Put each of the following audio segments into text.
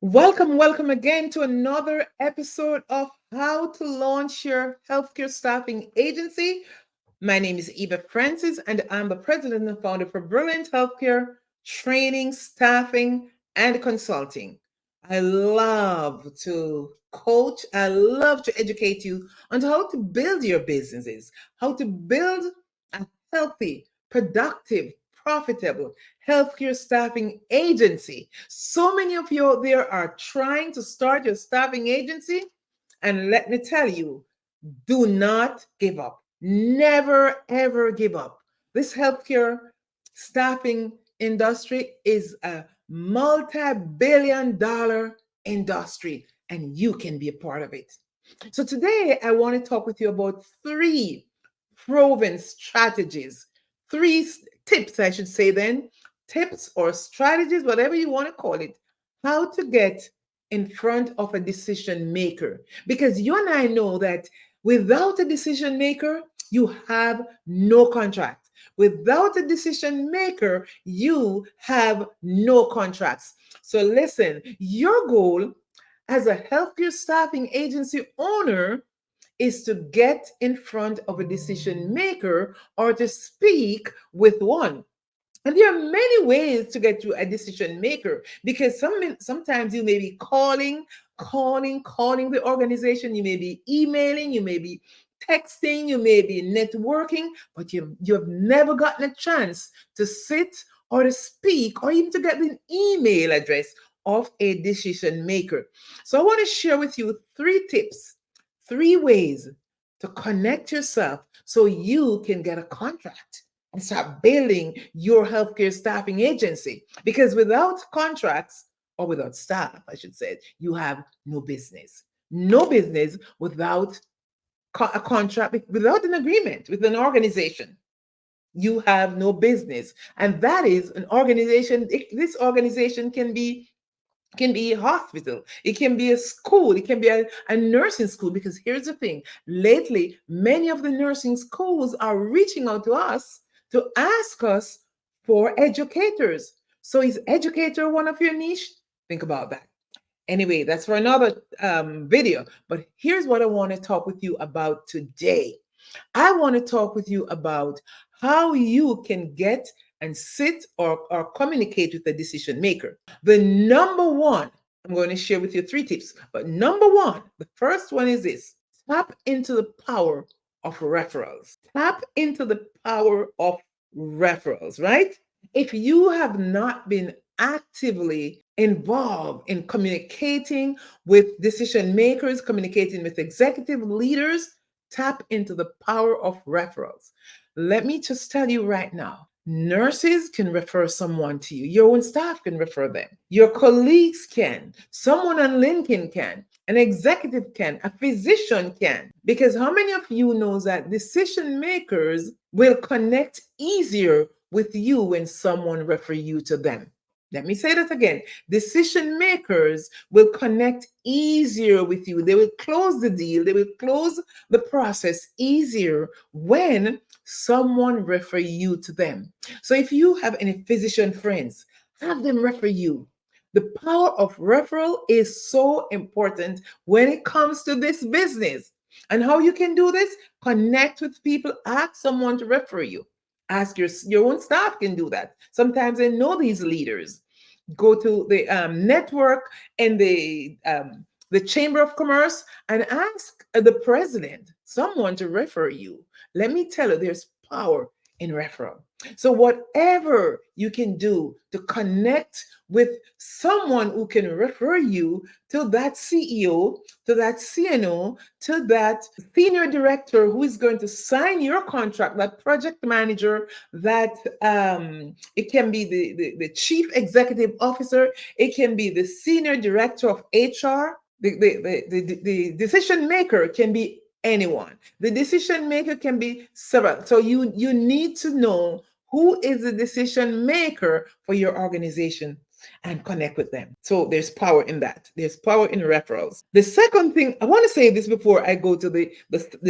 Welcome again to another episode of How to Launch Your Healthcare Staffing Agency. My name is Eva Francis, and I'm the president and founder for Brilliant Healthcare Training, Staffing, and Consulting. I love to coach, I love to educate you on how to build your businesses, how to build a healthy, productive, profitable healthcare staffing agency. So many of you out there are trying to start your staffing agency, and let me tell you, do not give up. Never, ever give up. This healthcare staffing industry is a multi billion dollar industry, and you can be a part of it. So, today I want to talk with you about three proven strategies, tips, I should say, tips or strategies, whatever you want to call it, how to get in front of a decision maker. Because you and I know that without a decision maker, you have no contract. Without a decision maker, you have no contracts. So listen, your goal as a healthcare staffing agency owner is to get in front of a decision maker or to speak with one. And there are many ways to get to a decision maker because sometimes you may be calling the organization, you may be emailing, you may be texting, you may be networking, but you have never gotten a chance to sit or to speak or even to get the email address of a decision maker. So I want to share with you three tips, three ways to connect yourself so you can get a contract and start building your healthcare staffing agency. Because without contracts, or without staff, I should say, you have no business. No business without a contract, without an agreement with an organization. You have no business. And that is an organization. This organization can be a hospital, it can be a school, it can be a nursing school. Because here's the thing, lately many of the nursing schools are reaching out to us to ask us for educators. So is educator one of your niche? Think about that. Anyway, that's for another video, but here's what I want to talk with you about today. I want to talk with you about how you can get and sit or communicate with the decision maker. The number one, I'm going to share with you three tips, but number one, the first one is this: tap into the power of referrals. Tap into the power of referrals, right? If you have not been actively involved in communicating with decision makers, communicating with executive leaders, tap into the power of referrals. Let me just tell you right now, nurses can refer someone to you. Your own staff can refer them. Your colleagues can. Someone on LinkedIn can. An executive can. A physician can. Because how many of you knows that decision makers will connect easier with you when someone refer you to them? Let me say that again. Decision makers will connect easier with you. They will close the deal. They will close the process easier when someone refer you to them. So if you have any physician friends, have them refer you. The power of referral is so important when it comes to this business. And how you can do this? Connect with people, ask someone to refer you. Ask your own staff can do that. Sometimes they know these leaders. Go to the network and the Chamber of Commerce and ask the president, someone to refer you. Let me tell you, there's power in referral. So, whatever you can do to connect with someone who can refer you to that CEO, to that CNO, to that senior director who is going to sign your contract, that project manager, that it can be the chief executive officer, it can be the senior director of HR. The decision maker can be anyone. The decision maker can be several. So you need to know who is the decision maker for your organization and connect with them. So there's power in that. There's power in referrals. The second thing, I want to say this before I go to the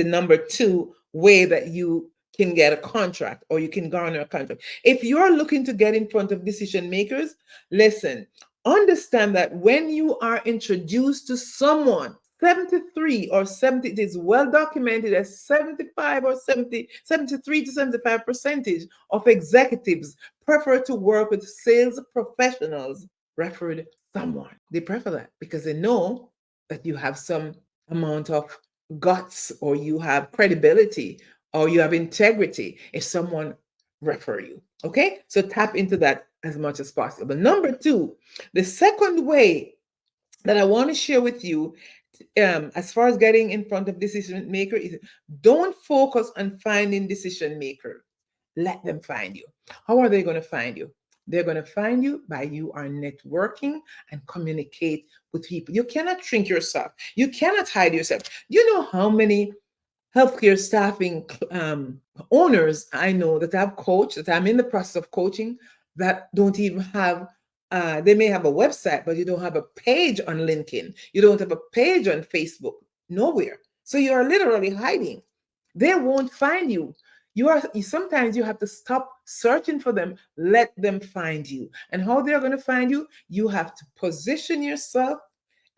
number two way that you can get a contract or you can garner a contract. If you're looking to get in front of decision makers, listen, Understand that when you are introduced to someone, 73 or 70, it is well documented as 75 or 70, 73 to 75 percentage of executives prefer to work with sales professionals referred someone. They prefer that because they know that you have some amount of guts, or you have credibility, or you have integrity if someone refer you. Okay, so tap into that as much as possible. Number two, the second way that I want to share with you, as far as getting in front of decision maker, is don't focus on finding decision maker. Let them find you. How are they going to find you? They're going to find you by you are networking and communicate with people. You cannot shrink yourself. You cannot hide yourself. You know how many healthcare staffing owners I know that I've coached, that I'm in the process of coaching, that don't even have, they may have a website, but you don't have a page on LinkedIn. You don't have a page on Facebook, nowhere. So you are literally hiding. They won't find you. Sometimes you have to stop searching for them, let them find you. And how they're going to find you, you have to position yourself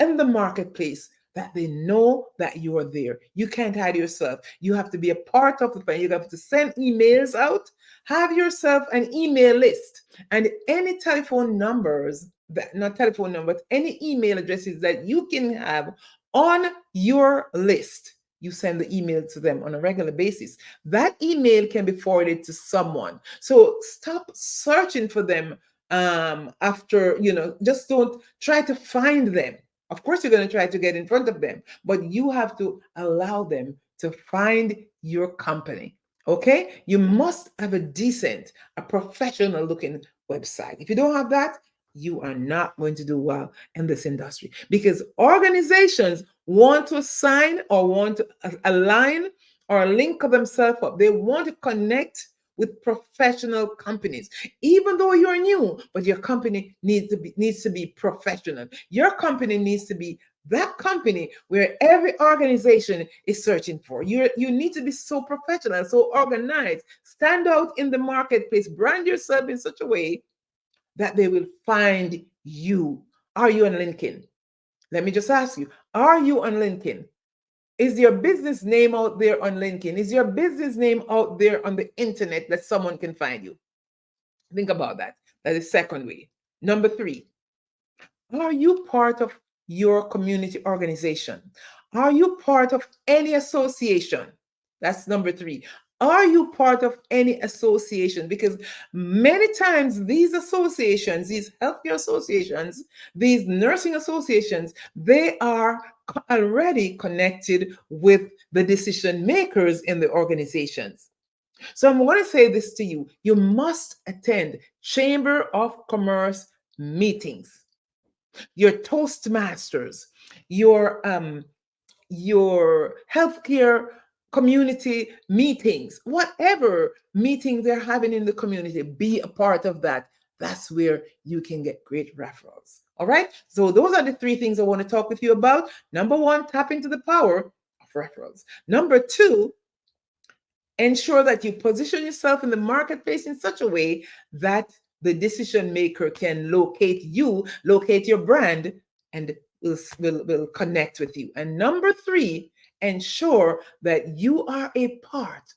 in the marketplace that they know that you are there. You can't hide yourself. You have to be a part of the plan. You have to send emails out. Have yourself an email list, and any telephone numbers, that not telephone number, but any email addresses that you can have on your list. You send the email to them on a regular basis. That email can be forwarded to someone. So stop searching for them after, just don't try to find them. Of course, you're going to try to get in front of them, but you have to allow them to find your company. Okay? You must have a decent, a professional looking website. If you don't have that, you are not going to do well in this industry, because organizations want to sign or want to align or link themselves up. They want to connect with professional companies, even though you're new, but your company needs to be professional. Your company needs to be that company where every organization is searching for. You need to be so professional, so organized. Stand out in the marketplace. Brand yourself in such a way that they will find you. Are you on LinkedIn? Let me just ask you, are you on LinkedIn? Is your business name out there on LinkedIn? Is your business name out there on the internet that someone can find you? Think about that. That is second way. Number three, are you part of your community organization? Are you part of any association? That's number three. Are you part of any association? Because many times these associations, these healthcare associations, these nursing associations, they are already connected with the decision makers in the organizations. So I'm going to say this to you. You must attend Chamber of Commerce meetings, your Toastmasters, your healthcare community meetings, whatever meeting they're having in the community, be a part of that. That's where you can get great referrals. All right. So those are the three things I want to talk with you about. Number one, tap into the power of referrals. Number two, ensure that you position yourself in the marketplace in such a way that the decision maker can locate you, locate your brand, and will connect with you. And number three, ensure that you are a part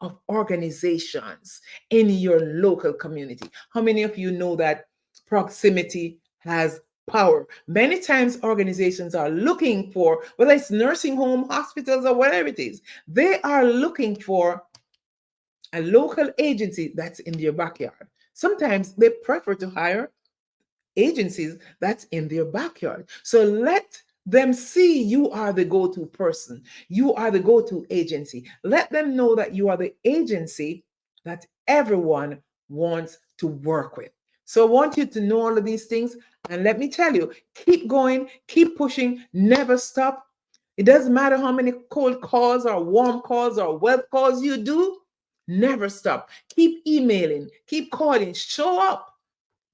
of organizations in your local community. How many of you know that proximity has power? Many times organizations are looking for, whether it's nursing home, hospitals, or whatever it is, they are looking for a local agency that's in their backyard. Sometimes they prefer to hire agencies that's in their backyard. So let them see you are the go-to person. You are the go-to agency. Let them know that you are the agency that everyone wants to work with. So I want you to know all of these things. And let me tell you, keep going, keep pushing, never stop. It doesn't matter how many cold calls or warm calls or web calls you do, never stop. Keep emailing, keep calling, show up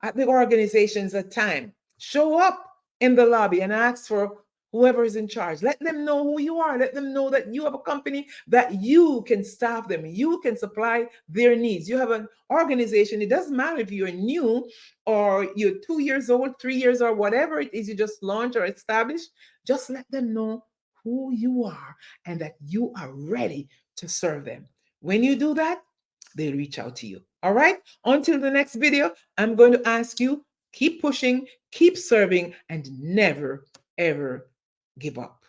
at the organizations at time. Show up in the lobby and ask for whoever is in charge. Let them know who you are. Let them know that you have a company that you can staff them. You can supply their needs. You have an organization. It doesn't matter if you're new or you're 2 years old, 3 years, or whatever it is you just launched or established. Just let them know who you are and that you are ready to serve them. When you do that, they'll reach out to you. All right. Until the next video, I'm going to ask you keep pushing, keep serving, and never, ever give up.